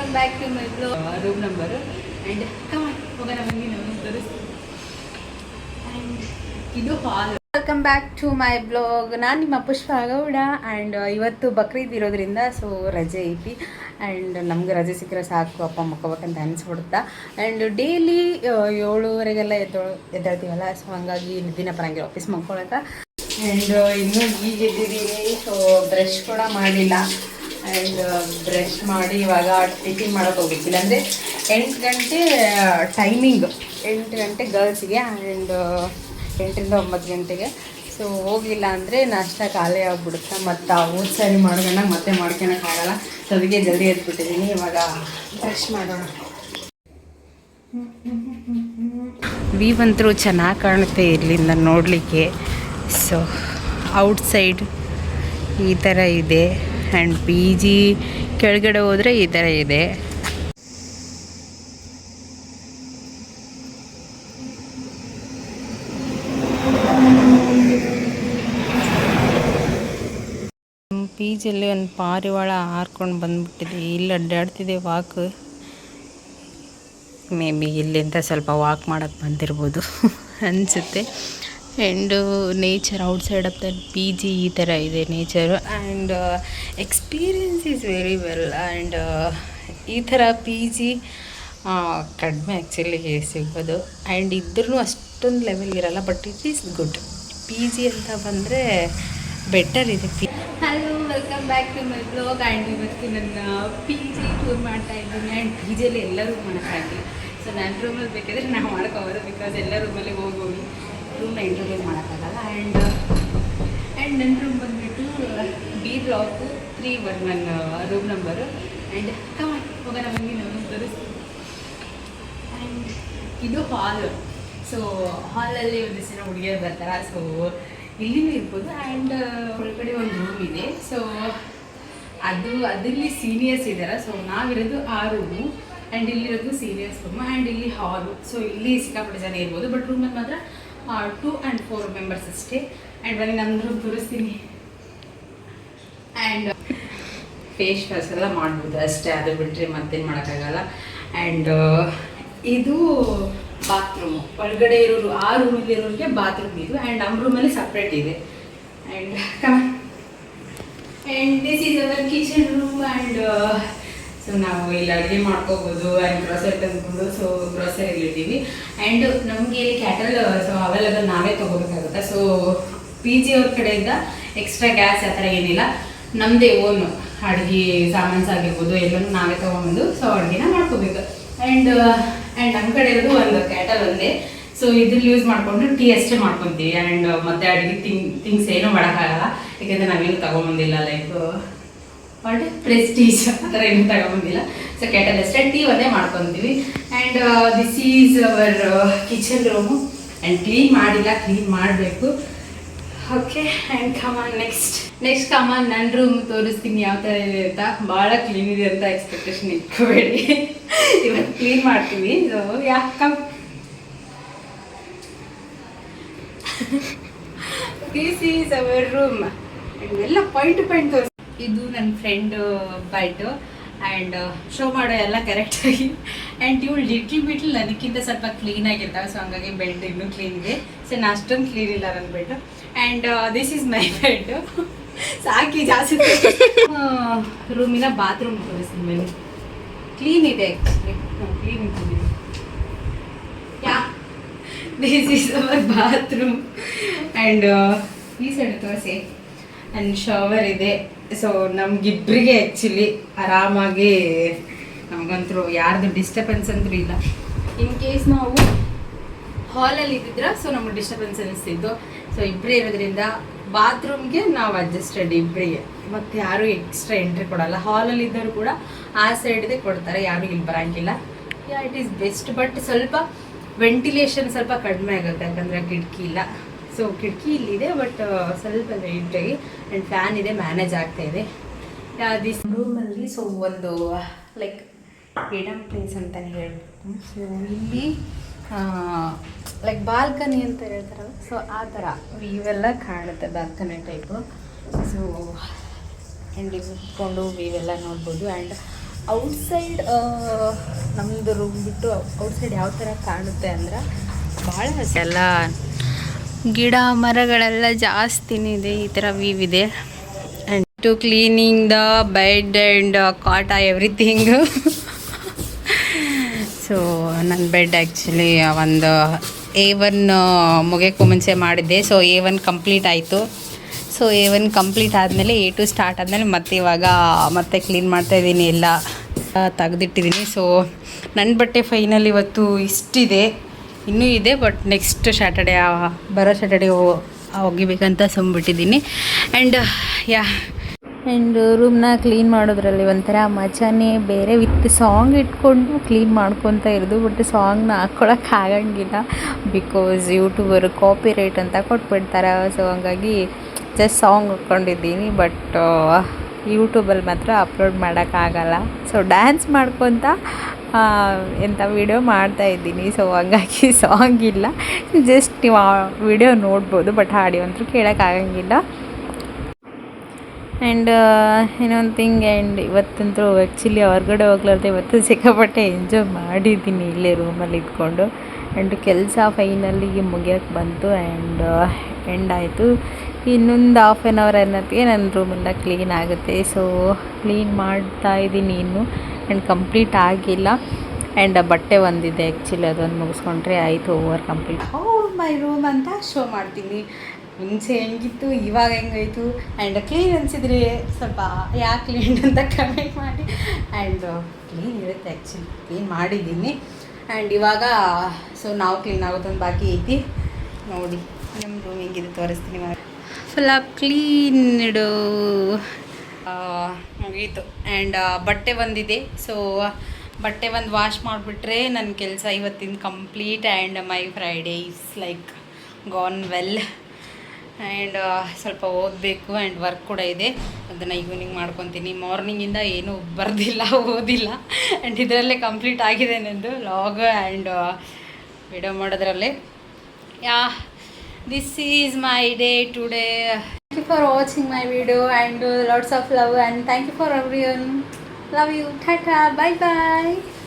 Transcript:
Welcome back to my blog room number and come on ಹೋಗೋಣ ಬನ್ನಿ ನಾವು ತೋರಿಸ್ತೀನಿ. ಆ್ಯಂಡ್ ಇದು hall. Welcome back to my blog. ನಾನು ನಿಮ್ಮ ಪುಷ್ಪ ಗೌಡ ಆ್ಯಂಡ್ ಇವತ್ತು ಬಕ್ರೀದ್ ಇರೋದ್ರಿಂದ ಸೊ ರಜೆ ಐತಿ ಆ್ಯಂಡ್ ನಮ್ಗೆ ರಜೆ ಸಿಕ್ಕರೆ ಸಾಕು ಅಪ್ಪ ಮಕ್ಕೋಬೇಕಂತ ಅನಿಸ್ಬಿಡುತ್ತಾ. ಆ್ಯಂಡ್ ಡೈಲಿ 7:30 ಎದ್ದೇಳ್ತೀವಲ್ಲ, ಸೊ ಹಂಗಾಗಿ ನಿದ್ದಿನ ಬರಂಗಿಲ್ಲ ಆಫೀಸ್ ಮಕ್ಕೊಳಕ್ಕೆ. ಆ್ಯಂಡ್ ಇನ್ನೂ ಈಗ ಎದ್ದಿದ್ದೀನಿ, ಸೊ ಬ್ರಷ್ ಕೂಡ ಮಾಡಿಲ್ಲ. ಆ್ಯಂಡ್ ಬ್ರಷ್ ಮಾಡಿ ಇವಾಗ ಟಿಫಿನ್ ಮಾಡೋಕೆ ಹೋಗ್ಬೇಕು. ಇಲ್ಲಾಂದರೆ 8 ಗಂಟೆ ಟೈಮಿಂಗ್, 8 ಗಂಟೆ ಗರ್ಲ್ಸಿಗೆ ಆ್ಯಂಡ್ 8ರಿಂದ 9 ಗಂಟೆಗೆ. ಸೊ ಹೋಗಿಲ್ಲ ಅಂದರೆ ನಾಷ್ಟ ಖಾಲಿ ಆಗ್ಬಿಡುತ್ತೆ, ಮತ್ತು ಊಟ ಸರಿ ಮಾಡ್ಕೊಂಡಾಗ ಮತ್ತೆ ಮಾಡ್ಕೊಳಕ್ಕಾಗಲ್ಲ. ಸೊ ಅದಕ್ಕೆ ಜಲ್ದಿ ಎದ್ಬಿಟ್ಟಿದ್ದೀನಿ. ಇವಾಗ ಬ್ರಷ್ ಮಾಡೋಣ. ವ್ಯೂ ಅಂತೂ ಚೆನ್ನಾಗಿ ಕಾಣುತ್ತೆ ಇಲ್ಲಿಂದ ನೋಡಲಿಕ್ಕೆ. ಸೊ ಔಟ್ಸೈಡ್ ಈ ಥರ ಇದೆ ಆ್ಯಂಡ್ ಪಿ ಜಿ ಕೆಳಗಡೆ ಹೋದರೆ ಈ ಥರ ಇದೆ. ಪಿ ಜಿಯಲ್ಲಿ ಒಂದು ಪಾರಿವಾಳ ಹಾರ್ಕೊಂಡು ಬಂದ್ಬಿಟ್ಟಿದೆ, ಇಲ್ಲಿ ಅಡ್ಡಾಡ್ತಿದೆ ವಾಕ್. ಮೇ ಬಿ ಇಲ್ಲಿಂದ ಸ್ವಲ್ಪ ವಾಕ್ ಮಾಡೋಕ್ಕೆ ಬಂದಿರ್ಬೋದು ಅನಿಸುತ್ತೆ. And nature outside of the P G ಈ ಥರ ಇದೆ nature. And experience is very well. And ಈ ಥರ ಪಿ ಜಿ ಕಡಿಮೆ ಆ್ಯಕ್ಚುಲಿ ಸಿಗೋದು. ಆ್ಯಂಡ್ ಇದ್ರೂ ಅಷ್ಟೊಂದು ಲೆವೆಲ್ ಇರಲ್ಲ, but it is good. P G ಅಂತ ಬಂದರೆ ಬೆಟರ್ ಇದೆ. Hello, welcome back to my blog. And ಇವತ್ತು ನನ್ನ ಪಿ ಜಿ ಟೂರ್ ಮಾಡ್ತಾ ಇದ್ದೀನಿ. ಆ್ಯಂಡ್ ಪಿ ಜಿಯಲ್ಲಿ ಎಲ್ಲ ರೂಮ್ ಮಾಡೋಕ್ಕಾಗಿಲ್ಲ. ಸೊ ನನ್ನ ರೂಮಲ್ಲಿ ಬೇಕಾದರೆ ನಾವು ಮಾಡೋಕ್ಕಾಗೋದು, ಬಿಕಾಸ್ ಎಲ್ಲ ರೂಮಲ್ಲಿ ಹೋಗಿ ರೂಮ್ನ ಇಂಟ್ರೊಡ್ಯೂಸ್ ಮಾಡೋಕ್ಕಾಗಲ್ಲ. ಆ್ಯಂಡ್ ನನ್ನ ರೂಮ್ ಬಂದುಬಿಟ್ಟು B block 311 room number. And come on ಹೋಗೋಣ ಬನ್ನಿ ನಾವು ತೋರಿಸ್ತೀನಿ. ಆ್ಯಂಡ್ ಇದು ಹಾಲ್. ಸೊ ಹಾಲಲ್ಲಿ ಒಂದಿಷ್ಟು ಜನ ಹುಡುಗಿಯರು ಬರ್ತಾರೆ, ಸೊ ಇಲ್ಲಿನೂ ಇರ್ಬೋದು. ಆ್ಯಂಡ್ ಒಳಗಡೆ ಒಂದು ರೂಮ್ ಇದೆ. ಸೊ ಅದಲ್ಲಿ ಸೀನಿಯರ್ಸ್ ಇದ್ದಾರೆ. ಸೊ ನಾವಿರೋದು ಆ ರೂಮು ಆ್ಯಂಡ್ ಇಲ್ಲಿರೋದು ಸೀನಿಯರ್ಸ್ ರೂಮು ಆ್ಯಂಡ್ ಇಲ್ಲಿ ಹಾಲು. ಸೊ ಇಲ್ಲಿ ಸಿಕ್ಕಾಪಟ್ಟೆ ಜನ ಇರ್ಬೋದು, ಬಟ್ ರೂಮಲ್ಲಿ ಮಾತ್ರ 2 and 4 ಮೆಂಬರ್ಸ್ ಅಷ್ಟೇ. ಆ್ಯಂಡ್ ಬನ್ನಿ ನಮ್ಮ ರೂಮ್ ತೋರಿಸ್ತೀನಿ. ಆ್ಯಂಡ್ ಫೇಸ್ ವಾಶ್ ಎಲ್ಲ ಮಾಡ್ಬೋದು ಅಷ್ಟೇ, ಅದು ಬಿಟ್ಟರೆ ಮತ್ತೇನು ಮಾಡೋಕ್ಕಾಗಲ್ಲ. ಆ್ಯಂಡ್ ಇದು ಬಾತ್ರೂಮು. ಒಳಗಡೆ ಇರೋರು ಆ ರೂಮಲ್ಲಿ ಇರೋರಿಗೆ ಬಾತ್ರೂಮ್ ಇದು. ಆ್ಯಂಡ್ ನಮ್ಮ ರೂಮಲ್ಲಿ ಸಪ್ರೇಟ್ ಇದೆ. And this is our kitchen room. And so ನಾವು ಇಲ್ಲಿ ಅಡುಗೆ ಮಾಡ್ಕೋಬೋದು ಆ್ಯಂಡ್ ಗ್ರೋಸರಿ ತಂದ್ಕೊಂಡು ಸೊ ಗ್ರೋಸರಿಲಿದ್ದೀವಿ. ಆ್ಯಂಡ್ ನಮಗೆ ಇಲ್ಲಿ ಕ್ಯಾಟಲ್ ಸೊ ಅವೈಲೇಬಲ್ ನಾವೇ ತೊಗೋಬೇಕಾಗುತ್ತೆ. ಸೊ ಪಿ ಜಿ ಅವ್ರ ಕಡೆಯಿಂದ ಎಕ್ಸ್ಟ್ರಾ ಗ್ಯಾಸ್ ಆ ಥರ ಏನಿಲ್ಲ, ನಮ್ಮದೇ ಓನು ಅಡುಗೆ ಸಾಮಾನ್ಸ್ ಆಗಿರ್ಬೋದು ಎಲ್ಲನೂ ನಾವೇ ತೊಗೊಂಬಂದು ಸೊ ಅಡುಗೆನ ಮಾಡ್ಕೋಬೇಕು. ಆ್ಯಂಡ್ ನಮ್ಮ ಕಡೆ ಇರೋದು ಒಂದು ಕ್ಯಾಟಲ್ ಒಂದೇ. ಸೊ ಇದ್ರಲ್ಲಿ ಯೂಸ್ ಮಾಡಿಕೊಂಡು ಟೀ ಅಷ್ಟೇ ಮಾಡ್ಕೊತೀವಿ. ಆ್ಯಂಡ್ ಮತ್ತೆ ಅಡುಗೆ ಥಿಂಗ್ಸ್ ಏನೂ ಮಾಡೋಕ್ಕಾಗಲ್ಲ, ಯಾಕೆಂದರೆ ನಾವೇನು ತೊಗೊಂಬಂದಿಲ್ಲ. ಲೈಕ್ ಬಟ್ ಪ್ರೆಸ್ಟೀಜ್ ಆ ಥರ ಏನು ತಗೊಂಬಂದಿಲ್ಲ. ಸೊ ಕ್ಯಾಟಲ್ ಅಷ್ಟೇ, ಟೀ ಒಂದೇ ಮಾಡ್ಕೊತೀವಿ. And this is our kitchen room. And clean ಮಾಡಿಲ್ಲ, ಕ್ಲೀನ್ ಮಾಡಬೇಕು. ಓಕೆ, ಆ್ಯಂಡ್ ಕಮಾನ್ ನೆಕ್ಸ್ಟ್ ಕಮಾನ್ ನನ್ನ ರೂಮ್ ತೋರಿಸ್ತೀನಿ ಯಾವ ಥರ ಇದೆ ಅಂತ. ಭಾಳ ಕ್ಲೀನ್ ಇದೆ ಅಂತ ಎಕ್ಸ್ಪೆಕ್ಟೇಷನ್ ಇಟ್ಕೋಬೇಡಿ, ಇವತ್ತು ಕ್ಲೀನ್ ಮಾಡ್ತೀವಿ. So come this is our room. ಎಲ್ಲ ಪಾಯಿಂಟ್ ಟು ಪಾಯಿಂಟ್ ತೋರಿಸಿ. ಇದು ನನ್ನ ಫ್ರೆಂಡ್ ಬೈಟು. ಆ್ಯಂಡ್ ಶೋ ಮಾಡೋ ಎಲ್ಲ ಕರೆಕ್ಟಾಗಿ. ಆ್ಯಂಡ್ ಇವಳು ಲಿಟ್ಲ್ ನನಗಿಂತ ಸ್ವಲ್ಪ ಕ್ಲೀನಾಗಿರ್ತಾವೆ. ಸೊ ಹಂಗಾಗಿ ಬೆಡ್ ಇನ್ನೂ ಕ್ಲೀನ್ ಇದೆ. ಸೊ ನಾನು ಅಷ್ಟೊಂದು ಕ್ಲೀನ್ ಇಲ್ಲ ನನ್ನ bed. And this is my bed. ಸಾಕಿ ಜಾಸ್ತಿ ರೂಮಿನ ಬಾತ್ರೂಮ್ ತೋರಿಸ್ತೀನಿ ಮೇಲೆ. ಕ್ಲೀನ್ ಇದೆ ಆ್ಯಕ್ಚುಲಿ, ಕ್ಲೀನ್ ಇಟ್ಟಿದ್ದೀನಿ. This is our bathroom. And ಈ ಸೈಡ್ ತೋರಿಸಿ. ಆ್ಯಂಡ್ ಶವರ್ ಇದೆ. ಸೊ ನಮಗಿಬ್ಬರಿಗೆ ಆ್ಯಕ್ಚುಲಿ ಆರಾಮಾಗಿ, ನಮಗಂತೂ ಯಾರ್ದು ಡಿಸ್ಟರ್ಬೆನ್ಸ್ ಅಂತೂ ಇಲ್ಲ. ಇನ್ ಕೇಸ್ ನಾವು ಹಾಲಲ್ಲಿ ಇದ್ದಿದ್ರೆ ಸೊ ನಮಗೆ ಡಿಸ್ಟರ್ಬೆನ್ಸ್ ಅನಿಸ್ತಿದ್ದು. ಸೊ ಇಬ್ಬರೇ ಇರೋದ್ರಿಂದ ಬಾತ್ರೂಮ್ಗೆ ನಾವು ಅಡ್ಜಸ್ಟೆಡ್ ಇಬ್ಬರಿಗೆ, ಮತ್ತು ಯಾರೂ ಎಕ್ಸ್ಟ್ರಾ ಎಂಟ್ರಿ ಕೊಡಲ್ಲ. ಹಾಲಲ್ಲಿ ಇದ್ದವರು ಕೂಡ ಆ ಸೈಡ್ದೇ ಕೊಡ್ತಾರೆ, ಯಾರೂ ಇಲ್ಲಿ ಬರೋಂಗಿಲ್ಲ. It is best. ಬಟ್ ಸ್ವಲ್ಪ ವೆಂಟಿಲೇಷನ್ ಸ್ವಲ್ಪ ಕಡಿಮೆ ಆಗುತ್ತೆ, ಯಾಕಂದರೆ ಕಿಟಕಿ ಇಲ್ಲ. ಸೊ ಕಿಟಕಿ ಇಲ್ಲಿದೆ, ಬಟ್ ಸ್ವಲ್ಪ ಲೈಟಾಗಿ. ಆ್ಯಂಡ್ ಫ್ಯಾನ್ ಇದೆ, ಮ್ಯಾನೇಜ್ ಆಗ್ತಾ ಇದೆ. ದಿಸ್ ರೂಮಲ್ಲಿ ಸೊ ಒಂದು ಲೈಕ್ ಫ್ರೀಡಮ್ ಪ್ಲೇಸ್ ಅಂತಲೇ ಹೇಳ್ಬೇಕು. ಸೊ ಇಲ್ಲಿ ಲೈಕ್ ಬಾಲ್ಕನಿ ಅಂತ ಹೇಳ್ತಾರಲ್ಲ, ಸೊ ಆ ಥರ ಇವೆಲ್ಲ ಕಾಣುತ್ತೆ ಬಾಲ್ಕನಿ ಟೈಪು. ಸೊ ಆ್ಯಂಡ್ ಇಲ್ಲಿ ಕುತ್ಕೊಂಡು ಇವೆಲ್ಲ ನೋಡ್ಬೋದು. ಆ್ಯಂಡ್ ಔಟ್ಸೈಡ್ ನಮ್ಮದು ರೂಮ್ ಬಿಟ್ಟು ಔಟ್ಸೈಡ್ ಯಾವ ಥರ ಕಾಣುತ್ತೆ ಅಂದ್ರೆ ಭಾಳ ಎಲ್ಲ ಗಿಡ ಮರಗಳೆಲ್ಲ ಜಾಸ್ತಿನೇ ಇದೆ. ಈ ಥರ ವ್ಯೂ ಇದೆ. And to cleaning the bed and ಕಾಟ ಎವ್ರಿಥಿಂಗ್. ಸೊ ನನ್ನ ಬೆಡ್ ಆ್ಯಕ್ಚುಲಿ ಒಂದು A1 ಮುಗಿಯೋಕ್ಕೂ ಮುಂಚೆ ಮಾಡಿದ್ದೆ. ಸೊ A1 ಕಂಪ್ಲೀಟ್ ಆಯಿತು. ಸೊ A1 ಕಂಪ್ಲೀಟ್ ಆದಮೇಲೆ A2 ಸ್ಟಾರ್ಟ್ ಆದಮೇಲೆ ಮತ್ತೆ ಇವಾಗ ಮತ್ತೆ ಕ್ಲೀನ್ ಮಾಡ್ತಾಯಿದ್ದೀನಿ, ಎಲ್ಲ ತೆಗೆದಿಟ್ಟಿದ್ದೀನಿ. ಸೊ ನನ್ನ ಬಟ್ಟೆ ಫೈನಲ್ ಇವತ್ತು ಇಷ್ಟಿದೆ, ಇನ್ನೂ ಇದೆ. ಬಟ್ ನೆಕ್ಸ್ಟ್ ಸ್ಯಾಟರ್ಡೇ ಬರೋ ಸ್ಯಾಟರ್ಡೇ ಹೋಗಿಬೇಕಂತ ಸುಮ್ಬಿಟ್ಟಿದ್ದೀನಿ. ಆ್ಯಂಡ್ ಆ್ಯಂಡ್ ರೂಮ್ನ ಕ್ಲೀನ್ ಮಾಡೋದ್ರಲ್ಲಿ ಒಂಥರ ಮಜಾನೇ ಬೇರೆ. ವಿತ್ ಸಾಂಗ್ ಇಟ್ಕೊಂಡು ಕ್ಲೀನ್ ಮಾಡ್ಕೊತ ಇರೋದು. ಬಟ್ ಸಾಂಗ್ನ ಹಾಕ್ಕೊಳಕ್ಕೆ ಆಗಂಗಿಲ್ಲ, ಬಿಕಾಸ್ ಯೂಟ್ಯೂಬರು ಕಾಪಿ ರೈಟ್ ಅಂತ ಕೊಟ್ಬಿಡ್ತಾರೆ. ಸೊ ಹಂಗಾಗಿ ಜಸ್ಟ್ ಸಾಂಗ್ ಹಾಕ್ಕೊಂಡಿದ್ದೀನಿ. ಬಟ್ ಯೂಟ್ಯೂಬಲ್ಲಿ ಮಾತ್ರ ಅಪ್ಲೋಡ್ ಮಾಡೋಕ್ಕಾಗಲ್ಲ. ಸೊ ಡ್ಯಾನ್ಸ್ ಮಾಡ್ಕೊತ ಎಂಥ ವೀಡಿಯೋ ಮಾಡ್ತಾಯಿದ್ದೀನಿ. ಸೊ ಹಂಗಾಗಿ ಸಾಂಗ್ ಇಲ್ಲ, ಜಸ್ಟ್ ನೀವು ಆ ವಿಡಿಯೋ ನೋಡ್ಬೋದು, ಬಟ್ ಆಡಿಯೋ ಅಂತೂ ಕೇಳೋಕ್ಕಾಗಂಗಿಲ್ಲ. ಆ್ಯಂಡ್ ಇನ್ನೊಂದು ಥಿಂಗ್, ಆ್ಯಂಡ್ ಇವತ್ತಂತೂ ಆ್ಯಕ್ಚುಲಿ ಹೊರಗಡೆ ಹೋಗ್ಲಾರ್ದೆ ಇವತ್ತು ಸಿಕ್ಕಾಪಟ್ಟೆ ಎಂಜಾಯ್ ಮಾಡಿದ್ದೀನಿ ಇಲ್ಲೇ ರೂಮಲ್ಲಿ ಇದ್ಕೊಂಡು. ಆ್ಯಂಡ್ ಕೆಲಸ ಫೈನಲ್ಲಿಗೆ ಮುಗಿಯೋಕ್ಕೆ ಬಂತು ಆ್ಯಂಡ್ ಎಂಡ್ ಆಯಿತು. ಇನ್ನೊಂದು ಹಾಫ್ ಆನ್ ಅವರ್ ಅನ್ನೋತ್ತಿಗೆ ನನ್ನ ರೂಮೆಲ್ಲ ಕ್ಲೀನ್ ಆಗುತ್ತೆ. ಸೊ ಕ್ಲೀನ್ ಮಾಡ್ತಾಯಿದ್ದೀನಿ ಇನ್ನೂ, ಆ್ಯಂಡ್ ಕಂಪ್ಲೀಟ್ ಆಗಿಲ್ಲ. ಆ್ಯಂಡ್ ಬಟ್ಟೆ ಒಂದಿದೆ ಆ್ಯಕ್ಚುಲಿ, ಅದೊಂದು ಮುಗಿಸ್ಕೊಂಡ್ರೆ ಆಯಿತು, ಓವರ್ ಕಂಪ್ಲೀಟ್. ಮೈ ರೂಮ್ ಅಂತ ಶೋ ಮಾಡ್ತೀನಿ. ಮುಂಚೆ ಹೆಂಗಿತ್ತು, ಇವಾಗ ಹೆಂಗಾಯಿತು, ಆ್ಯಂಡ್ ಕ್ಲೀನ್ ಅನಿಸಿದ್ರೆ ಸ್ವಲ್ಪ ಯಾಕೆ ಕ್ಲೀನ್ ಅಂತ ಕಮೆಂಟ್ ಮಾಡಿ. ಆ್ಯಂಡ್ ಕ್ಲೀನ್ ಇರುತ್ತೆ ಆ್ಯಕ್ಚುಲಿ, ಕ್ಲೀನ್ ಮಾಡಿದ್ದೀನಿ. ಆ್ಯಂಡ್ ಇವಾಗ ಸೊ ನಾವು ಕ್ಲೀನ್ ಆಗೋದೊಂದು ಬಾಕಿ ಐತಿ. ನೋಡಿ ನಿಮ್ಮ ರೂಮ್ ಹೆಂಗಿದೆ ತೋರಿಸ್ತೀನಿ. ಫುಲ್ಲ ಕ್ಲೀನ್ಡು ಮುಗೀತು. ಆ್ಯಂಡ್ ಬಟ್ಟೆ ಬಂದಿದೆ. ಸೊ ಬಟ್ಟೆ ಒಂದು ವಾಶ್ ಮಾಡಿಬಿಟ್ರೆ ನನ್ನ ಕೆಲಸ ಇವತ್ತಿನ complete. And my Friday is like gone well. And ಸ್ವಲ್ಪ ಓದಬೇಕು ಆ್ಯಂಡ್ ವರ್ಕ್ ಕೂಡ ಇದೆ, ಅದನ್ನು ಈವ್ನಿಂಗ್ ಮಾಡ್ಕೊತೀನಿ. ಮಾರ್ನಿಂಗಿಂದ ಏನೂ ಬರೆದಿಲ್ಲ, ಓದಿಲ್ಲ. ಆ್ಯಂಡ್ ಇದರಲ್ಲೇ ಕಂಪ್ಲೀಟ್ ಆಗಿದೆ ನನ್ನದು ಲಾಗ್ ಆ್ಯಂಡ್ ವಿಡಿಯೋ ಮಾಡೋದ್ರಲ್ಲೇ. This is my day today. Thank you for watching my video and lots of love, and thank you for everyone. Love you. Tata. Bye bye.